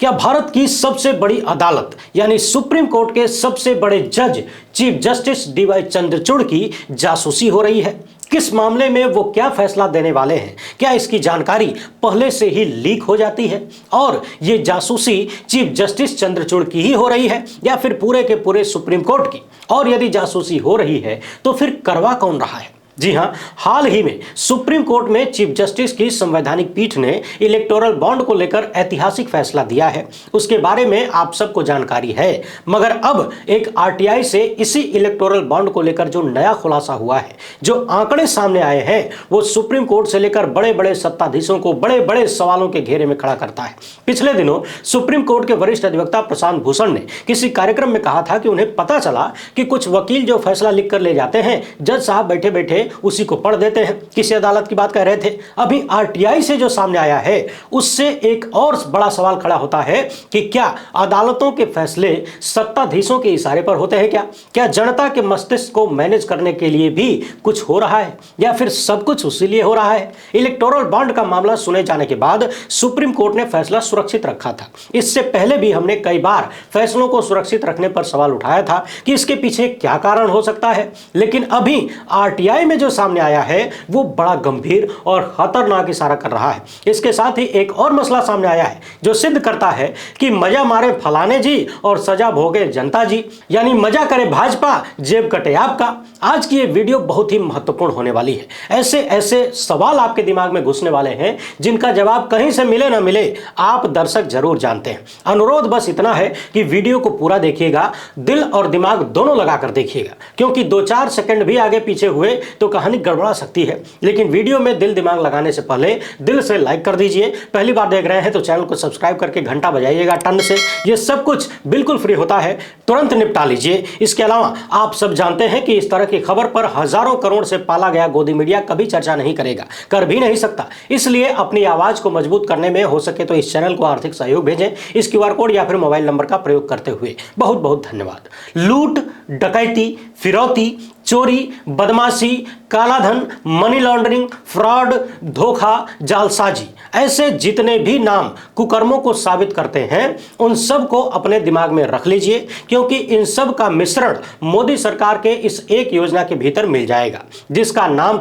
क्या भारत की सबसे बड़ी अदालत यानी सुप्रीम कोर्ट के सबसे बड़े जज चीफ जस्टिस डीवाई चंद्रचूड़ की जासूसी हो रही है? किस मामले में वो क्या फैसला देने वाले हैं? क्या इसकी जानकारी पहले से ही लीक हो जाती है और ये जासूसी चीफ जस्टिस चंद्रचूड़ की ही हो रही है या फिर पूरे के पूरे सुप्रीम कोर्ट की? और यदि जासूसी हो रही है तो फिर करवा कौन रहा है? जी हां, हाल ही में सुप्रीम कोर्ट में चीफ जस्टिस की संवैधानिक पीठ ने इलेक्टोरल बॉन्ड को लेकर ऐतिहासिक फैसला दिया है। उसके बारे में आप सबको जानकारी है, मगर अब एक आरटीआई से इसी इलेक्टोरल बॉन्ड को लेकर जो नया खुलासा हुआ है, जो आंकड़े सामने आए हैं, वो सुप्रीम कोर्ट से लेकर बड़े बड़े सत्ताधीशों को बड़े बड़े सवालों के घेरे में खड़ा करता है। पिछले दिनों सुप्रीम कोर्ट के वरिष्ठ अधिवक्ता प्रशांत भूषण ने किसी कार्यक्रम में कहा था कि उन्हें पता चला कि कुछ वकील जो फैसला लिख कर ले जाते हैं, जज साहब बैठे बैठे उसी को पढ़ देते हैं। किसी अदालत की बात कर रहे थे। अभी आरटीआई से जो सामने आया है उससे एक और बड़ा सवाल खड़ा होता है कि क्या अदालतों के फैसले सत्ताधीशों के इशारे पर होते हैं? क्या जनता के मस्तिष्क को मैनेज करने के लिए भी कुछ हो रहा है या फिर सब कुछ उसी लिए हो रहा है? इलेक्टोरल बॉन्ड का मामला सुने जाने के बाद सुप्रीम कोर्ट ने फैसला सुरक्षित रखा था। इससे पहले भी हमने कई बार फैसलों को सुरक्षित रखने पर सवाल उठाया था कि इसके पीछे क्या कारण हो सकता है, लेकिन अभी आरटीआई में जो सामने आया है वो बड़ा गंभीर और खतरनाक इशारा कर रहा है। इसके साथ ही एक और मसला सामने आया है जो सिद्ध करता है कि मजा मारे फलाने जी और सजा भोगे जनता जी, यानी मजा करे भाजपा, जेब कटे आपका। आज की ये वीडियो बहुत ही महत्वपूर्ण होने वाली है। ऐसे ऐसे सवाल आपके दिमाग में घुसने वाले हैं जिनका जवाब कहीं से मिले ना मिले आप दर्शक जरूर जानते हैं। अनुरोध बस इतना है कि वीडियो को पूरा देखिएगा, दिल और दिमाग दोनों लगाकर देखिएगा, क्योंकि 2-4 सेकंड भी आगे पीछे हुए तो कहानी गड़बड़ा सकती है। लेकिन वीडियो में दिल दिमाग लगाने से पहले दिल से लाइक कर दीजिए। पहली बार देख रहे हैं तो चैनल को सब्सक्राइब करके घंटा बजाइएगा टन से। ये सब कुछ बिल्कुल फ्री होता है, तुरंत निपटा लीजिए। इसके अलावा आप सब जानते हैं कि इस तरह की खबर पर हजारों करोड़ से पाला गया गोदी मीडिया कभी चर्चा नहीं करेगा, कर भी नहीं सकता। इसलिए अपनी आवाज को मजबूत करने में हो सके तो इस चैनल को आर्थिक सहयोग भेजें, इस क्यूआर कोड या फिर मोबाइल नंबर का प्रयोग करते हुए। बहुत बहुत धन्यवाद। लूट, डकैती, फिरौती, चोरी, बदमाशी, कालाधन, मनी लॉन्ड्रिंग, फ्रॉड, धोखा, जालसाजी, ऐसे जितने भी नाम कुकर्मों को साबित करते हैं उन सब को अपने दिमाग में रख लीजिए, क्योंकि इन सब का मिश्रण मोदी सरकार के इस एक योजना के भीतर मिल जाएगा जिसका नाम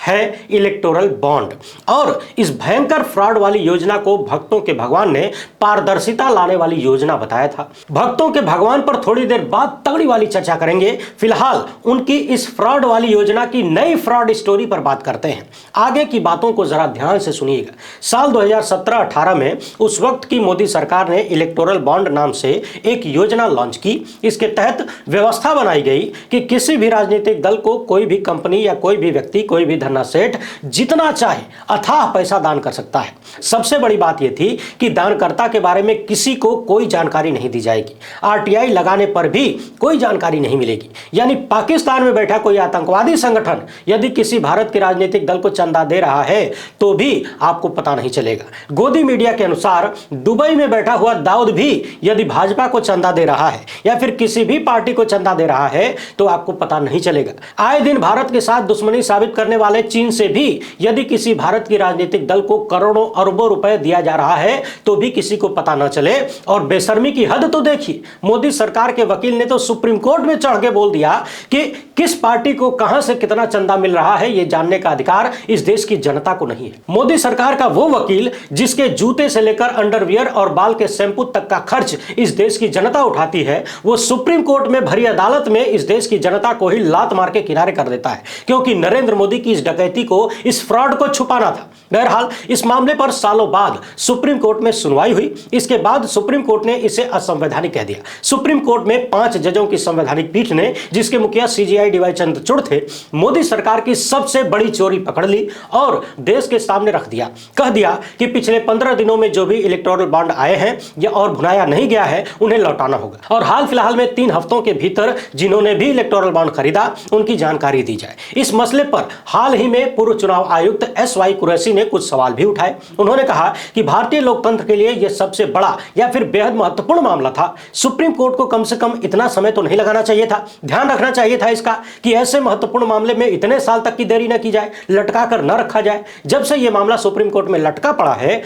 है इलेक्टोरल बॉन्ड। और इस भयंकर फ्रॉड वाली योजना को भक्तों के भगवान ने पारदर्शिता लाने वाली योजना बताया था। भक्तों के भगवान पर थोड़ी देर बाद तगड़ी वाली चर्चा करेंगे। फिलहाल उनकी इस फ्रॉड वाली योजना की नई फ्रॉड स्टोरी पर बात करते हैं। आगे की बातों को जरा ध्यान से सुनिएगा। साल 2017-18 में उस वक्त की मोदी सरकार ने इलेक्टोरल बॉन्ड नाम से एक योजना लॉन्च की। इसके तहत व्यवस्था बनाई गई कि किसी भी राजनीतिक दल को कोई भी कंपनी या कोई भी व्यक्ति, कोई भी धन्ना सेठ जितना चाहे अथाह पैसा दान कर सकता है। सबसे बड़ी बात यह थी कि दानकर्ता के बारे में किसी को कोई जानकारी नहीं दी जाएगी। आरटीआई लगाने पर भी कोई जानकारी नहीं मिलेगी। यानी पाकिस्तान में बैठा कोई आतंकवादी संगठन यदि किसी भारत के राजनीतिक दल को चंदा दे रहा है तो भी आपको पता नहीं चलेगा। गोदी मीडिया के अनुसार दुबई में बैठा हुआ दाऊद भी यदि भाजपा को चंदा दे रहा है या फिर किसी भी पार्टी को चंदा दे रहा है तो आपको पता नहीं चलेगा। आए दिन भारत के साथ दुश्मनी साबित करने वाले चीन से भी यदि किसी भारत की राजनीतिक दल को करोड़ों अरबों रुपए दिया जा रहा है तो भी किसी को पता न चले। और बेशर्मी की हद तो देखिए, मोदी सरकार के वकील ने तो सुप्रीम कोर्ट में चढ़ के बोल दिया कि किस पार्टी को कहां से कितना चंदा मिल रहा है यह जानने का अधिकार इस देश की जनता को नहीं है। मोदी सरकार का वो वकील जिसके जूते से लेकर अंडरवियर और बाल के शैंपू तक का खर्च इस देश की जनता उठाती है, वो सुप्रीम कोर्ट में भरी अदालत में इस देश की जनता को ही लात मार के किनारे कर देता है, क्योंकि नरेंद्र मोदी की इस डकैती को, इस फ्रॉड को छुपाना था। बहरहाल इस मामले पर सालों बाद सुप्रीम कोर्ट में सुनवाई हुई। इसके बाद सुप्रीम कोर्ट ने इसे असंवैधानिक कह दिया। सुप्रीम कोर्ट में 5 जजों की संवैधानिक पीठ ने, जिसके मुखिया सीजेआई डीवाई चंद्रचूड़ थे, मोदी सरकार की सबसे बड़ी चोरी पकड़ ली और देश के सामने रख दिया। कह दिया कि पिछले 15 दिनों में जो भी इलेक्टोरल बॉन्ड आए हैं या और भुनाया नहीं गया है उन्हें लौटाना होगा। और हाल फिलहाल में 3 हफ्तों के भीतर जिन्होंने भी इलेक्टोरल बॉन्ड खरीदा उनकी जानकारी दी जाए। इस मसले पर हाल ही में पूर्व चुनाव आयुक्त एसवाई कुरैशी ने ने कुछ सवाल भी उठाए। उन्होंने कहा कि भारतीय लोकतंत्र के लिए यह सबसे बड़ा या फिर बेहद महत्वपूर्ण मामला था। सुप्रीम कोर्ट को कम से कम इतना समय तो नहीं लगाना चाहिए था, ध्यान रखना चाहिए था इसका कि ऐसे महत्वपूर्ण मामले में इतने साल तक की देरी न की जाए, लटका कर न रखा जाए। जब से यह मामला सुप्रीम कोर्ट में लटका पड़ा था,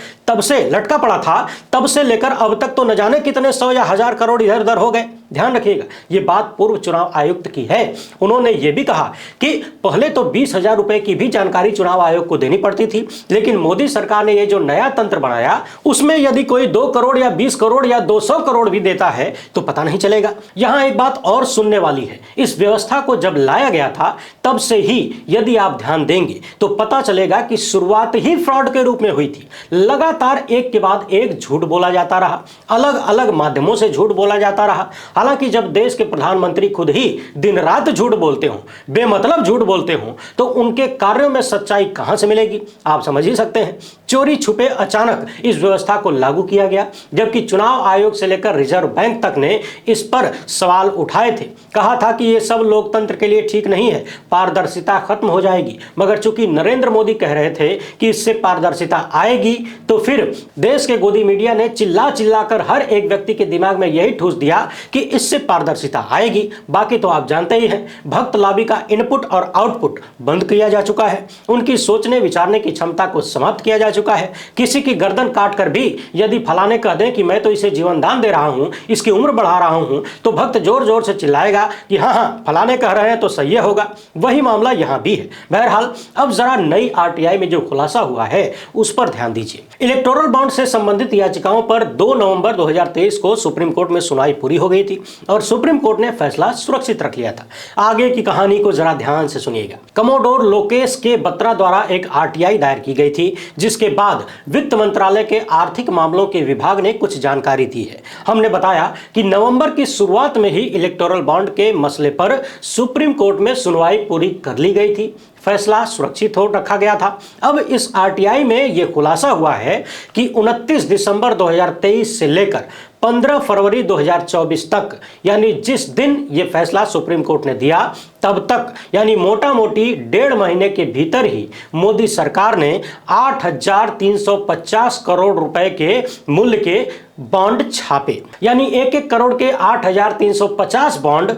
तब से लेकर अब तक तो न जाने कितने 100 या 1000 करोड़ इधर उधर हो गए। ध्यान रखिएगा, यह बात पूर्व चुनाव आयुक्त की है। उन्होंने यह भी कहा कि पहले तो 20,000 रुपए की भी जानकारी चुनाव आयोग को देनी पड़ती थी, लेकिन मोदी सरकार ने यह जो नया तंत्र बनाया उसमें यदि कोई 2 करोड़ या 20 करोड़ या 200 करोड़ भी देता है तो पता नहीं चलेगा। यहां एक बात और सुनने वाली है, इस व्यवस्था को जब लाया गया था तब से ही यदि आप ध्यान देंगे तो पता चलेगा कि शुरुआत ही फ्रॉड के रूप में हुई थी। लगातार एक के बाद एक झूठ बोला जाता रहा, अलग अलग माध्यमों से झूठ बोला जाता रहा। हालांकि जब देश के प्रधानमंत्री खुद ही दिन रात झूठ बोलते हो, बेमतलब झूठ बोलते हो, तो उनके कार्यों में सच्चाई कहां से मिलेगी, आप समझ ही सकते हैं। चोरी छुपे अचानक इस व्यवस्था को लागू किया गया, जबकि चुनाव आयोग से लेकर रिजर्व बैंक तक ने इस पर सवाल उठाए थे। कहा था कि यह सब लोकतंत्र के लिए ठीक नहीं है, पारदर्शिता खत्म हो जाएगी। मगर चूंकि नरेंद्र मोदी कह रहे थे कि इससे पारदर्शिता आएगी, तो फिर देश के गोदी मीडिया ने चिल्ला चिल्ला कर हर एक व्यक्ति के दिमाग में यही ठूस दिया कि इससे पारदर्शिता आएगी। बाकी तो आप जानते ही हैं, भक्त लॉबी का इनपुट और आउटपुट बंद किया जा चुका है, उनकी सोचने विचारने की क्षमता को समाप्त किया जा चुका है। किसी की गर्दन काट कर भी यदि फलाने कह दें कि मैं तो इसे जीवन दान दे रहा हूं, इसकी उम्र बढ़ा रहा हूं, तो भक्त जोर जोर से चिल्लाएगा कि हाँ हाँ फलाने कह रहे हैं तो सही होगा। वही मामला यहां भी है। बहरहाल अब जरा नई आरटीआई में जो खुलासा हुआ है उस पर ध्यान दीजिए। इलेक्टोरल बॉन्ड से संबंधित याचिकाओं पर 2 नवंबर 2023 को सुप्रीम कोर्ट में सुनवाई पूरी हो गई थी और सुप्रीम कोर्ट ने फैसला सुरक्षित रख लिया था। आगे की कहानी को जरा ध्यान से सुनिएगा। कमोडोर लोकेश के बत्रा द्वारा एक आरटीआई दायर की गई थी, जिसके बाद वित्त मंत्रालय के आर्थिक मामलों के विभाग ने कुछ जानकारी दी है। हमने बताया कि नवंबर की शुरुआत में ही इलेक्टोरल बॉन्ड के मसले पर सुप्रीम कोर्ट में सुनवाई पूरी कर ली गई थी, फैसला सुरक्षित हो रखा गया था। अब इस आरटीआई में यह खुलासा हुआ है कि 29 दिसंबर 2023 से लेकर 15 फरवरी 2024 तक, यानी जिस दिन यह फैसला सुप्रीम कोर्ट ने दिया तब तक, यानी मोटा मोटी 1.5 महीने के भीतर ही मोदी सरकार ने 8,350 करोड़ रुपए के मूल्य के बॉन्ड छापे। यानी 1-1 करोड़ के 8,350 बॉन्ड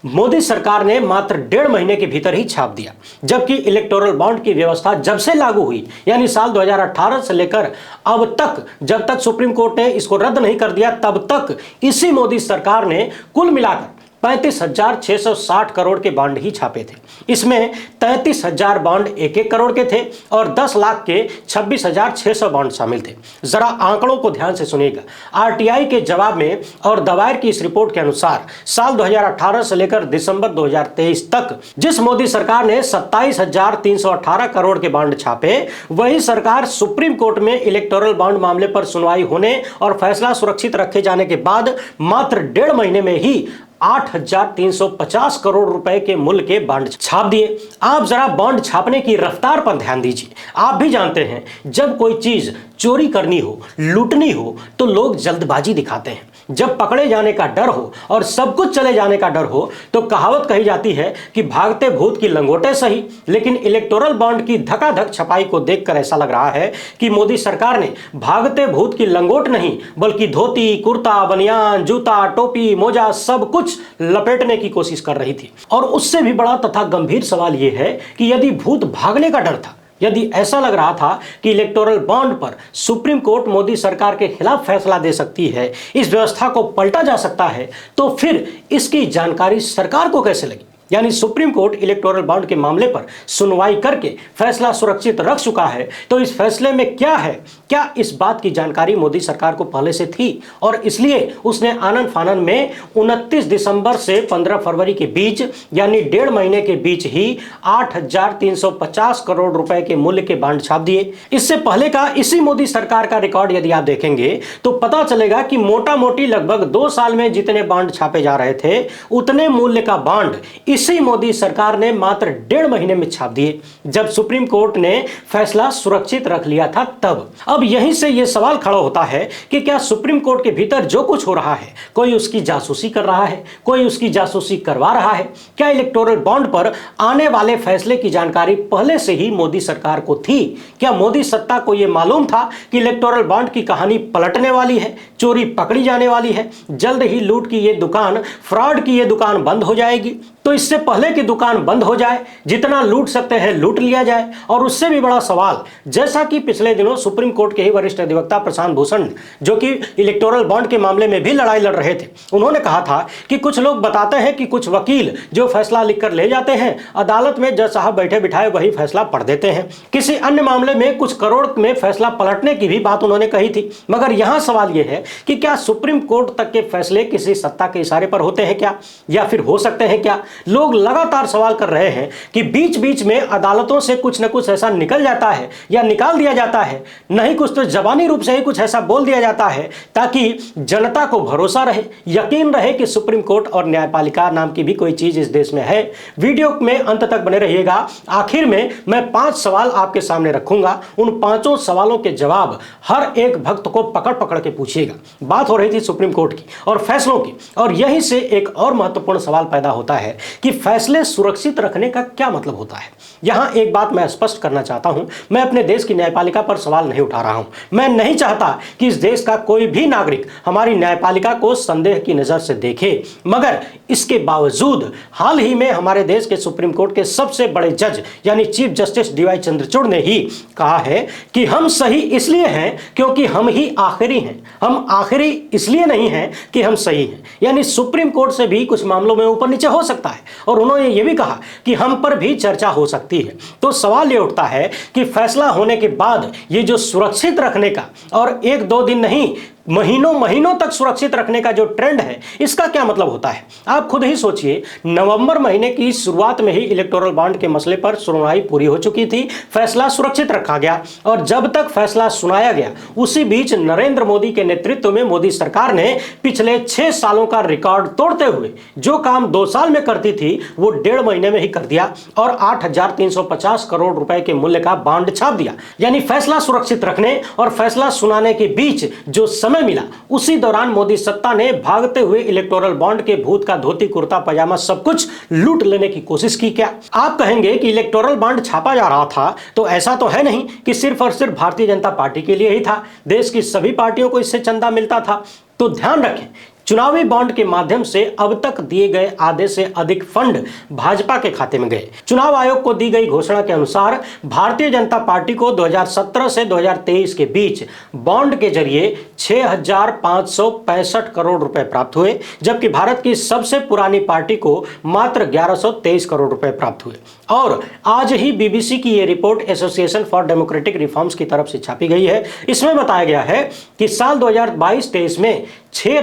मोदी सरकार ने मात्र 1.5 महीने के भीतर ही छाप दिया। जबकि इलेक्टोरल बॉन्ड की व्यवस्था जब से लागू हुई, यानी साल 2018 से लेकर अब तक, जब तक सुप्रीम कोर्ट ने इसको रद्द नहीं कर दिया, तब तक इसी मोदी सरकार ने कुल मिलाकर 35,660 करोड़ के बॉन्ड ही छापे थे। इसमें 33,000 बॉन्ड 1-1 करोड़ के थे और 10 लाख के 26,600 बॉन्ड शामिल थे। जरा आंकड़ों को ध्यान से सुनिएगा। आरटीआई के जवाब में और दायर की इस रिपोर्ट के अनुसार साल 2018 से लेकर दिसंबर 2023 तक जिस मोदी सरकार ने 27,318 करोड़ के बॉन्ड छापे, वही सरकार सुप्रीम कोर्ट में इलेक्टोरल बॉन्ड मामले पर सुनवाई होने और फैसला सुरक्षित रखे जाने के बाद मात्र 1.5 महीने में ही 8,350 करोड़ रुपए के मूल्य के बॉन्ड छाप दिए। आप जरा बॉन्ड छापने की रफ्तार पर ध्यान दीजिए। आप भी जानते हैं, जब कोई चीज चोरी करनी हो, लूटनी हो, तो लोग जल्दबाजी दिखाते हैं। जब पकड़े जाने का डर हो और सब कुछ चले जाने का डर हो, तो कहावत कही जाती है कि भागते भूत की लंगोटे सही। लेकिन इलेक्टोरल बॉन्ड की धकाधक छपाई को देखकर ऐसा लग रहा है कि मोदी सरकार ने भागते भूत की लंगोट नहीं, बल्कि धोती, कुर्ता, बनियान, जूता, टोपी, मोजा सब कुछ लपेटने की कोशिश कर रही थी। और उससे भी बड़ा तथा गंभीर सवाल यह है कि यदि भूत भागने का डर था, यदि ऐसा लग रहा था कि इलेक्टोरल बॉन्ड पर सुप्रीम कोर्ट मोदी सरकार के खिलाफ फैसला दे सकती है, इस व्यवस्था को पलटा जा सकता है, तो फिर इसकी जानकारी सरकार को कैसे लगी? यानी सुप्रीम कोर्ट इलेक्टोरल बॉन्ड के मामले पर सुनवाई करके फैसला सुरक्षित रख चुका है, तो इस फैसले में क्या है? क्या इस बात की जानकारी मोदी सरकार को पहले से थी और इसलिए उसने आनन फानन में 29 दिसंबर से 15 फरवरी के बीच, यानी 1.5 महीने के बीच ही 8,350 करोड़ रुपए के मूल्य के बॉन्ड छाप दिए? इससे पहले का इसी मोदी सरकार का रिकॉर्ड यदि आप देखेंगे तो पता चलेगा कि मोटा मोटी लगभग 2 साल में जितने बॉन्ड छापे जा रहे थे, उतने मूल्य का बॉन्ड इसी मोदी सरकार ने मात्र 1.5 महीने में छाप दिए, जब सुप्रीम कोर्ट ने फैसला सुरक्षित रख लिया था तब। अब यहीं से यह सवाल खड़ा होता है कि क्या सुप्रीम कोर्ट के भीतर जो कुछ हो रहा है, कोई उसकी जासूसी कर रहा है, कोई उसकी जासूसी करवा रहा है? क्या इलेक्टोरल बॉन्ड पर आने वाले फैसले की जानकारी पहले से ही मोदी सरकार को थी? क्या मोदी सत्ता को यह मालूम था कि इलेक्टोरल बॉन्ड की कहानी पलटने वाली है, चोरी पकड़ी जाने वाली है, जल्द ही लूट की यह दुकान, फ्रॉड की यह दुकान बंद हो जाएगी? तो इससे पहले कि दुकान बंद हो जाए, जितना लूट सकते हैं लूट लिया जाए। और उससे भी बड़ा सवाल, जैसा कि पिछले दिनों सुप्रीम कोर्ट के ही वरिष्ठ अधिवक्ता प्रशांत भूषण, जो कि इलेक्टोरल बॉन्ड के मामले में भी लड़ाई लड़ रहे थे, उन्होंने कहा था कि कुछ लोग बताते हैं कि कुछ वकील जो फैसला लिखकर ले जाते हैं, अदालत में जज साहब बैठे बिठाए वही फैसला पढ़ देते हैं। किसी अन्य मामले में कुछ करोड़ में फैसला पलटने की भी बात उन्होंने कही थी। मगर यहां सवाल यह है कि क्या सुप्रीम कोर्ट तक के फैसले किसी सत्ता के इशारे पर होते हैं क्या, या फिर हो सकते हैं क्या? लोग लगातार सवाल कर रहे हैं कि बीच बीच में अदालतों से कुछ न कुछ ऐसा निकल जाता है या निकाल दिया जाता है, नहीं कुछ तो जबानी रूप से ही कुछ ऐसा बोल दिया जाता है ताकि जनता को भरोसा रहे, यकीन रहे कि सुप्रीम कोर्ट और न्यायपालिका नाम की भी कोई चीज इस देश में है। वीडियो में अंत तक बने रहिएगा। आखिर में मैं 5 सवाल आपके सामने रखूंगा, उन 5 सवालों के जवाब हर एक भक्त को पकड़ पकड़ के पूछिएगा। बात हो रही थी सुप्रीम कोर्ट की और फैसलों की, और यहीं से एक और महत्वपूर्ण सवाल पैदा होता है कि फैसले सुरक्षित रखने का क्या मतलब होता है। यहां एक बात मैं स्पष्ट करना चाहता हूं, मैं अपने देश की न्यायपालिका पर सवाल नहीं उठा रहा हूं। मैं नहीं चाहता कि इस देश का कोई भी नागरिक हमारी न्यायपालिका को संदेह की नजर से देखे, मगर इसके बावजूद हाल ही में हमारे देश के सुप्रीम कोर्ट के सबसे बड़े जज यानी चीफ जस्टिस डीवाई चंद्रचूड़ ने ही कहा है कि हम सही इसलिए हैं क्योंकि हम ही आखिरी हैं, हम आखिरी इसलिए नहीं हैं कि हम सही हैं। यानी सुप्रीम कोर्ट से भी कुछ मामलों में ऊपर नीचे हो सकता है, और उन्होंने यह भी कहा कि हम पर भी चर्चा हो सकती है। तो सवाल यह उठता है कि फैसला होने के बाद ये जो सुरक्षित रखने का, और 1-2 दिन नहीं महीनों महीनों तक सुरक्षित रखने का जो ट्रेंड है, इसका क्या मतलब होता है? आप खुद ही सोचिए, नवंबर महीने की शुरुआत में ही इलेक्टोरल बॉन्ड के मसले पर सुनवाई पूरी हो चुकी थी, फैसला सुरक्षित रखा गया, और जब तक फैसला सुनाया गया उसी बीच नरेंद्र मोदी के नेतृत्व में मोदी सरकार ने पिछले 6 सालों का रिकॉर्ड तोड़ते हुए जो काम 2 साल में करती थी वो 1.5 महीने में ही कर दिया, और 8,350 करोड़ रुपए के मूल्य का बॉन्ड छाप दिया। यानी फैसला सुरक्षित रखने और फैसला सुनाने के बीच जो समय मिला, उसी दौरान मोदी सत्ता ने भागते हुए इलेक्टोरल बॉन्ड के भूत का धोती कुर्ता पजामा सब कुछ लूट लेने की कोशिश की। क्या आप कहेंगे कि इलेक्टोरल बॉन्ड छापा जा रहा था, तो ऐसा तो है नहीं कि सिर्फ और सिर्फ भारतीय जनता पार्टी के लिए ही था, देश की सभी पार्टियों को इससे चंदा मिलता था। तो ध्यान रखें, चुनावी बॉन्ड के माध्यम से अब तक दिए गए आधे से अधिक फंड भाजपा के खाते में गए। चुनाव आयोग को दी गई घोषणा के अनुसार भारतीय जनता पार्टी को 2017 से 2023 के बीच बॉन्ड के जरिए 6,565 करोड़ रुपए प्राप्त हुए, जबकि भारत की सबसे पुरानी पार्टी को मात्र 1,123 करोड़ रुपए प्राप्त हुए। और आज ही बीबीसी की यह report association for democratic reforms की तरफ से छापी गई है। इसमें बताया गया है कि साल 2022-23 में 6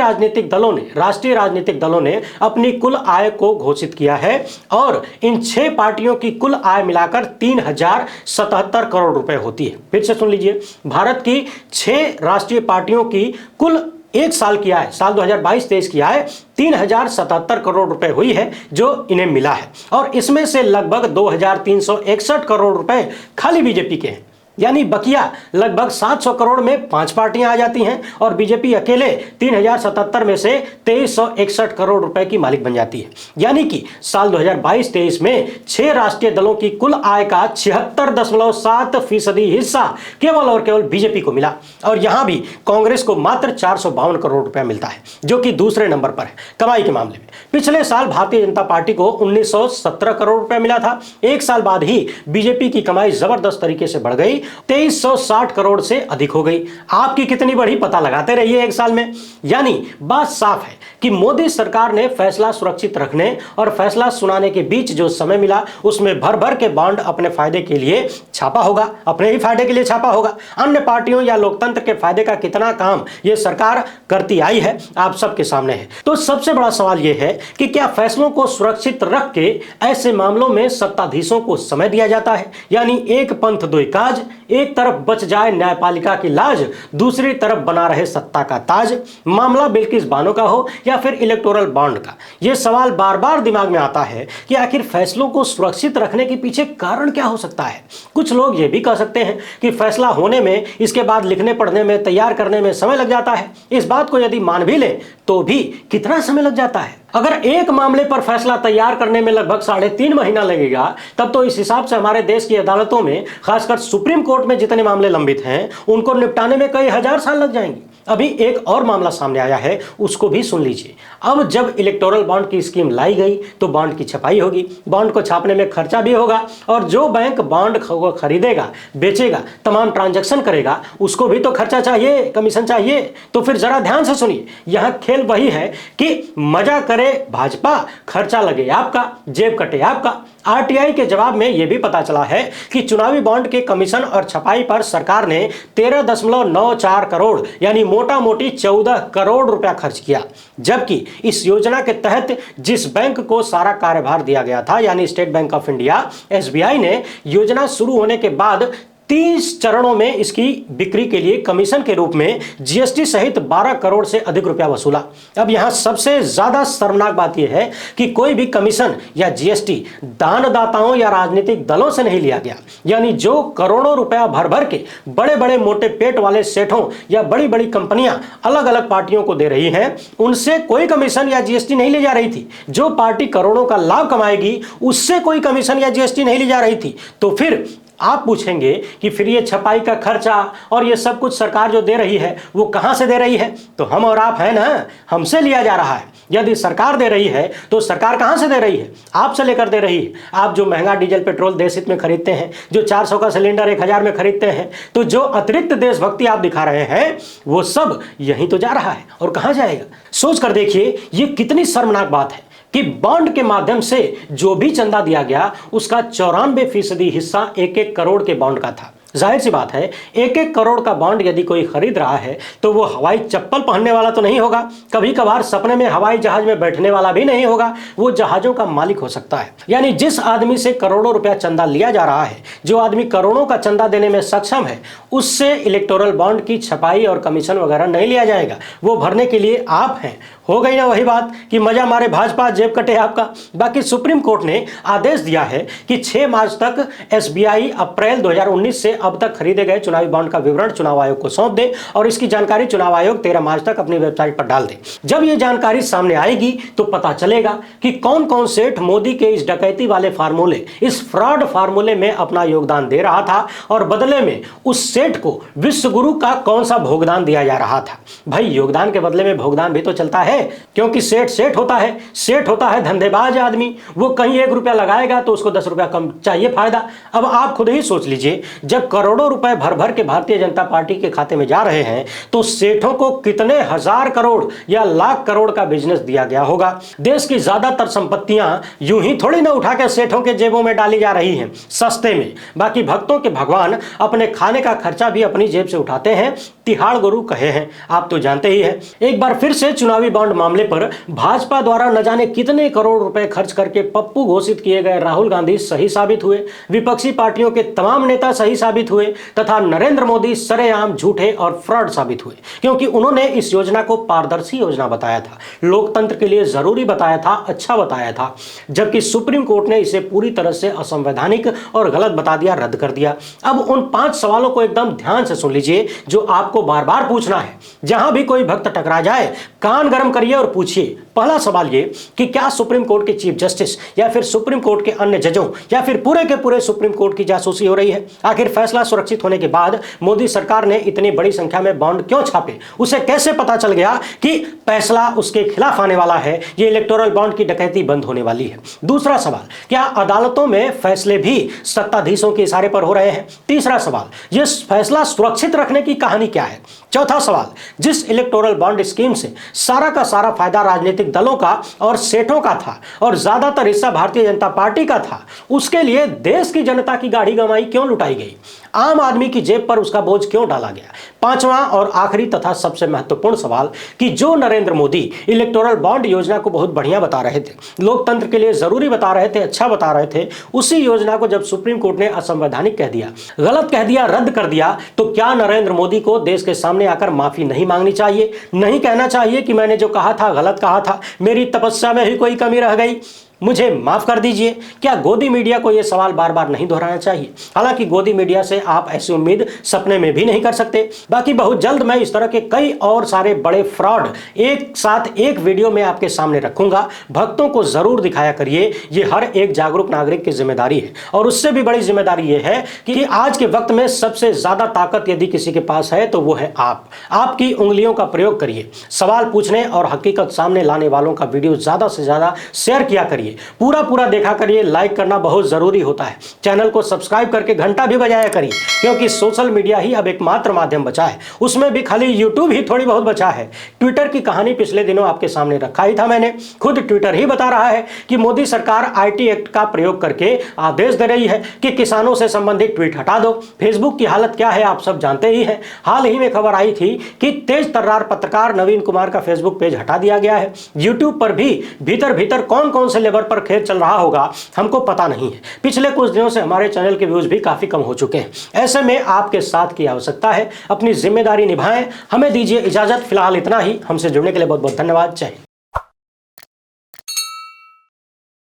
राष्ट्रीय राजनीतिक दलों ने अपनी कुल आय को घोषित किया है, और इन 6 पार्टियों की कुल आय मिलाकर 3,077 करोड़ रुपए होती है। फिर से सुन लीजिए, भारत की 6 राष्ट्रीय पार्टियों की कुल एक साल की आय, साल 2022-23 की आय 3,077 करोड़ रुपए हुई है जो इन्हें मिला है, और इसमें से लगभग 2,361 करोड़ रुपए खाली बीजेपी के हैं। यानी बकिया लगभग 700 करोड़ में 5 पार्टियां आ जाती हैं, और बीजेपी अकेले 3,077 में से 2,361 करोड़ रुपए की मालिक बन जाती है। यानी कि साल 2022-23 में 6 राष्ट्रीय दलों की कुल आय का 76.7% हिस्सा केवल और केवल बीजेपी को मिला, और यहां भी कांग्रेस को मात्र 452 करोड़ रुपया मिलता है, जो कि दूसरे नंबर पर है कमाई के मामले में। पिछले साल भारतीय जनता पार्टी को 1,917 करोड़ रुपया मिला था। एक साल बाद ही बीजेपी की कमाई जबरदस्त तरीके से बढ़ गई, 2,360 करोड़ से अधिक हो गई। आपकी कितनी बढ़ी पता लगाते रहिए एक साल में। यानी बात साफ है कि मोदी सरकार ने फैसला सुरक्षित रखने और फैसला सुनाने के बीच जो समय मिला, उसमें भर भर के बॉन्ड अपने फायदे के लिए छापा होगा, अपने ही फायदे के लिए छापा होगा। अन्य पार्टियों या लोकतंत्र के फायदे का कितना काम यह सरकार करती आई है, आप सबके सामने है। तो सबसे बड़ा सवाल यह है कि क्या फैसलों को सुरक्षित रख के ऐसे मामलों में सत्ताधीशों को समय दिया जाता है? यानी एक पंथ दो काज, एक तरफ बच जाए न्यायपालिका की लाज, दूसरी तरफ बना रहे सत्ता का ताज। मामला बिल्किस बानो का हो या फिर इलेक्टोरल बॉन्ड का, यह सवाल बार बार दिमाग में आता है कि आखिर फैसलों को सुरक्षित रखने के पीछे कारण क्या हो सकता है। कुछ लोग यह भी कह सकते हैं कि फैसला होने में, इसके बाद लिखने पढ़ने में, तैयार करने में समय लग जाता है। इस बात को यदि मान भी ले तो भी कितना समय लग जाता है? अगर एक मामले पर फैसला तैयार करने में लगभग 3.5 महीना लगेगा, तब तो इस हिसाब से हमारे देश की अदालतों में, खासकर सुप्रीम कोर्ट में जितने मामले लंबित हैं, उनको निपटाने में कई हजार साल लग जाएंगे। अभी एक और मामला सामने आया है, उसको भी सुन लीजिए। अब जब इलेक्टोरल बॉन्ड की स्कीम लाई गई तो बॉन्ड की छपाई होगी, बॉन्ड को छापने में खर्चा भी होगा, और जो बैंक बॉन्ड को खरीदेगा, बेचेगा, तमाम ट्रांजैक्शन करेगा, उसको भी तो खर्चा चाहिए, कमीशन चाहिए। तो फिर जरा ध्यान से सुनिए, यहां खेल वही है कि मजा करे भाजपा, खर्चा लगे आपका, जेब कटे आपका। आरटीआई के जवाब में यह भी पता चला है कि चुनावी बॉन्ड के कमीशन और छपाई पर सरकार ने 13.94 करोड़ यानी मोटा मोटी 14 करोड़ रुपया खर्च किया। जबकि इस योजना के तहत जिस बैंक को सारा कार्यभार दिया गया था, यानी state bank of India, SBI ने योजना शुरू होने के बाद 30 चरणों में इसकी बिक्री के लिए कमीशन के रूप में जीएसटी सहित 12 करोड़ से अधिक रुपया वसूला। अब यहां सबसे ज्यादा शर्मनाक बात यह है कि कोई भी कमीशन या जीएसटी दानदाताओं या राजनीतिक दलों से नहीं लिया गया। यानी जो करोड़ों रुपया भर भर के बड़े बड़े मोटे पेट वाले सेठों या बड़ी बड़ी कंपनियां अलग अलग पार्टियों को दे रही हैं, उनसे कोई कमीशन या जीएसटी नहीं ली जा रही थी। जो पार्टी करोड़ों का लाभ कमाएगी, उससे कोई कमीशन या जीएसटी नहीं ली जा रही थी। तो फिर आप पूछेंगे कि फिर ये छपाई का खर्चा और ये सब कुछ सरकार जो दे रही है, वो कहां से दे रही है? तो हम और आप हैं ना, हमसे लिया जा रहा है। यदि सरकार दे रही है तो सरकार कहां से दे रही है? आपसे लेकर दे रही है। आप जो महंगा डीजल पेट्रोल देश हित में खरीदते हैं, जो 400 का सिलेंडर 1000 में खरीदते हैं, तो जो अतिरिक्त देशभक्ति आप दिखा रहे हैं, वो सब यहीं तो जा रहा है। और कहां जाएगा? सोच कर देखिए, ये कितनी शर्मनाक बात है कि बॉन्ड के माध्यम से जो भी चंदा दिया गया, उसका 94% हिस्सा 1-1 करोड़ के बॉन्ड का था। जाहिर सी बात है, 1-1 करोड़ का बॉन्ड यदि कोई खरीद रहा है तो वो हवाई चप्पल पहनने वाला तो नहीं होगा, कभी कभार सपने में हवाई जहाज में बैठने वाला भी नहीं होगा, वो जहाजों का मालिक हो सकता है। यानी जिस आदमी से करोड़ों रुपया चंदा लिया जा रहा है, जो आदमी करोड़ों का चंदा देने में सक्षम है, उससे इलेक्टोरल बॉन्ड की छपाई और कमीशन वगैरह नहीं लिया जाएगा। वो भरने के लिए आप हैं। हो गई ना वही बात कि मजा मारे भाजपा, जेब कटे आपका। बाकी सुप्रीम कोर्ट ने आदेश दिया है कि 6 मार्च तक एसबीआई अप्रैल 2019 से अब तक खरीदे गए चुनावी बॉन्ड का विवरण चुनाव आयोग को सौंप दे, और इसकी जानकारी चुनाव आयोग 13 मार्च तक अपनी वेबसाइट पर डाल दे। जब यह जानकारी सामने आएगी तो पता चलेगा कि कौन कौन सेठ मोदी के इस डकैती वाले फार्मूले, इस फ्रॉड फार्मूले में अपना योगदान दे रहा था, और बदले में उस सेठ को विश्वगुरु का कौन सा भोगदान दिया जा रहा था। भाई, योगदान के बदले में भोगदान भी तो चलता है, क्योंकि सेठ होता है, सेठ होता है धंधेबाज आदमी। वो कहीं 1 रुपया लगाएगा तो उसको 10 रुपया कम चाहिए फायदा। अब आप खुद ही सोच लीजिए, जब करोड़ों रुपए भर भर के भारतीय जनता पार्टी के खाते में जा रहे हैं, तो सेठों को कितने हजार करोड़ या लाख करोड़ का बिजनेस दिया गया होगा। देश की ज्यादातर संपत्तियां यूं ही थोड़ी ना उठा के सेठों के जेबों में डाली जा रही हैं सस्ते में। बाकी भक्तों के भगवान अपने खाने का खर्चा भी अपनी जेब से उठाते हैं। तिहाड़ गुरु कहे हैं, आप तो जानते ही हैं। एक बार फिर से चुनावी बॉन्ड मामले पर भाजपा द्वारा न जाने कितने करोड़ रुपए खर्च करके पप्पू घोषित किए गए राहुल गांधी सही साबित हुए, विपक्षी पार्टियों के तमाम नेता सही साबित हुए, तथा नरेंद्र मोदी सरेआम झूठे और फ्रॉड साबित हुए, क्योंकि उन्होंने इस योजना को पारदर्शी योजना बताया था, लोकतंत्र के लिए जरूरी बताया था, अच्छा बताया था, जबकि सुप्रीम कोर्ट ने इसे पूरी तरह से असंवैधानिक और गलत बता दिया, रद्द कर दिया। अब उन 5 सवालों को एकदम ध्यान से सुन लीजिए जो आपको बार बार पूछना है। जहां भी कोई भक्त टकरा जाए, कान गर्म करिए और पूछिए। पहला सवाल ये कि क्या सुप्रीम कोर्ट के चीफ जस्टिस या फिर सुप्रीम कोर्ट के अन्य जजों या फिर पूरे के पूरे सुप्रीम कोर्ट की जासूसी हो रही है? आखिर फैसला सुरक्षित होने के बाद मोदी सरकार ने इतनी बड़ी संख्या में बॉन्ड क्यों छापे? उसे कैसे पता चल गया कि फैसला उसके खिलाफ आने वाला है, ये इलेक्टोरल बॉन्ड की डकैती बंद होने वाली है? दूसरा सवाल, क्या अदालतों में फैसले भी सत्ताधीशों के इशारे पर हो रहे हैं? तीसरा सवाल, यह फैसला सुरक्षित रखने की कहानी क्या है? चौथा सवाल, जिस इलेक्टोरल बॉन्ड स्कीम से सारा का सारा फायदा राजनीतिक दलों का और सेठों का था और ज्यादातर हिस्सा भारतीय जनता पार्टी का था, उसके लिए देश की जनता की गाढ़ी गंवाई क्यों लुटाई गई? आम आदमी की जेब पर उसका बोझ क्यों डाला गया? पांचवां और आखिरी तथा सबसे महत्वपूर्ण सवाल कि जो नरेंद्र मोदी इलेक्टोरल बॉन्ड योजना को बहुत बढ़िया बता रहे थे, लोकतंत्र के लिए जरूरी बता रहे थे, अच्छा बता रहे थे, उसी योजना को जब सुप्रीम कोर्ट ने असंवैधानिक कह दिया, गलत कह दिया, रद्द कर दिया, तो क्या नरेंद्र मोदी को देश के सामने आकर माफी नहीं मांगनी चाहिए? नहीं कहना चाहिए कि मैंने जो कहा था गलत कहा था, मेरी तपस्या में ही कोई कमी रह गई, मुझे माफ कर दीजिए? क्या गोदी मीडिया को यह सवाल बार बार नहीं दोहराना चाहिए? हालांकि गोदी मीडिया से आप ऐसी उम्मीद सपने में भी नहीं कर सकते। बाकी बहुत जल्द मैं इस तरह के कई और सारे बड़े फ्रॉड एक साथ एक वीडियो में आपके सामने रखूंगा। भक्तों को जरूर दिखाया करिए, ये हर एक जागरूक नागरिक की जिम्मेदारी है। और उससे भी बड़ी जिम्मेदारी यह है कि आज के वक्त में सबसे ज्यादा ताकत यदि किसी के पास है तो वो है आप। आपकी उंगलियों का प्रयोग करिए, सवाल पूछने और हकीकत सामने लाने वालों का वीडियो ज्यादा से ज्यादा शेयर किया करिए, पूरा देखा करिए। लाइक करना बहुत जरूरी होता है। चैनल को सब्सक्राइब करके घंटा भी बजाया करिए, क्योंकि सोशल मीडिया ही अब एकमात्र माध्यम बचा है, उसमें भी खाली यूट्यूब ही थोड़ी बहुत बचा है। ट्विटर की कहानी पिछले दिनों आपके सामने रखा ही था मैंने, खुद ट्विटर ही बता रहा है कि मोदी सरकार आईटी एक्ट का प्रयोग करके आदेश दे रही है कि किसानों से संबंधित ट्वीट हटा दो। फेसबुक की हालत क्या है आप सब जानते ही हैं। हाल ही में खबर आई थी कि तेज तर्रार पत्रकार नवीन कुमार का फेसबुक पेज हटा दिया गया है। यूट्यूब पर भी भीतर कौन कौन से लेवल पर खेल चल रहा होगा हमको पता नहीं है। पिछले कुछ दिनों से हमारे चैनल के व्यूज भी काफी कम हो चुके हैं। ऐसे में आपके साथ की आवश्यकता है, अपनी जिम्मेदारी निभाएं। हमें दीजिए इजाजत, फिलहाल इतना ही। हमसे जुड़ने के लिए बहुत बहुत धन्यवाद। जय हिंद।